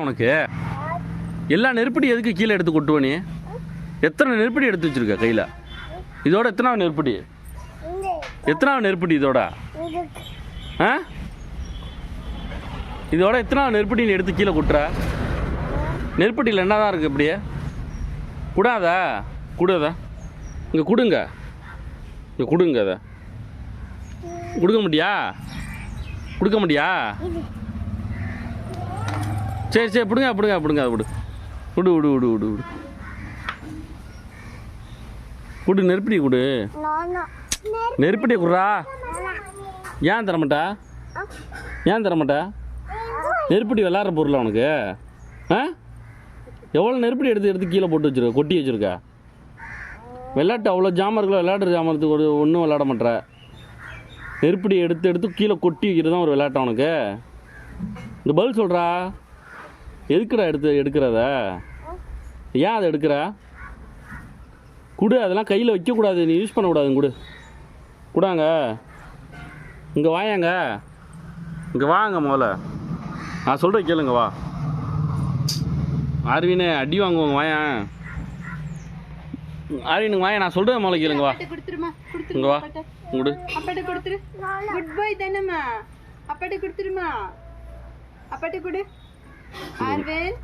உனக்கு எல்லா நெருப்படி எதுக்கு கீழே எடுத்து கொட்டுவ நீ? எத்தனை நெருப்படி எடுத்து வச்சிருக்க கையில்? இதோட எத்தனாவது நெருப்படி? எத்தனாவது நெருப்படி இதோட? ஆ, இதோட எத்தனாவது நெருப்படி நீ எடுத்து கீழே கொட்டுற? நெருப்பட்டியில் என்ன தான் இருக்குது? இப்படியே கூடாதா? கூடாதா? இங்கே கொடுங்க, இங்கே கொடுங்க. அதை கொடுக்க முடியா? கொடுக்க முடியா? சரி சரி, பிடுங்க பிடுங்க பிடுங்க. அதை விடு விடு விடு விடு விடு விடு கொடு, நெருப்படி கொடு. நெருப்படி குடுறா. ஏன் தரமாட்டா? ஏன் தரமாட்டா? நெருப்படி விளாட்ற பொருள் உனக்கு? ஆ, எவ்வளோ நெருப்படி எடுத்து எடுத்து கீழே போட்டு வச்சுருக்க, கொட்டி வச்சுருக்க? விளையாட்டு அவ்வளோ ஜாமான் இருக்குல்ல, விளையாடுற ஜாமானத்துக்கு ஒரு ஒன்றும் விளையாட மாட்டேற. நெருப்படி எடுத்து எடுத்து கீழே கொட்டி வைக்கிறது தான் ஒரு விளையாட்டா உனக்கு? இந்த பதில் சொல்கிறா. எதுக்குடா எடுக்கிறத? ஏன் அதை எடுக்கிற? கொடு. அதெல்லாம் கையில் வைக்கக்கூடாது, நீ யூஸ் பண்ணக்கூடாதுங்க. கொடு, கூடாங்க. இங்கே வாயாங்க, இங்கே வாங்க. முதல்ல நான் சொல்கிறேன் கேளுங்க. வா ஆர்வினே, அடி வாங்குவாங்க. வாயன் ஆர்வினுங்க, வாயன் நான் சொல்கிறேன் முதல்ல கேளுங்க. வா இங்கே வா. கொடு. அப்பாட்ட கொடுத்துரு. குட் பாய் தானேம்மா. அப்பாட்ட கொடுத்துருமா. அப்பாட்ட கொடு. ஆர்வன்.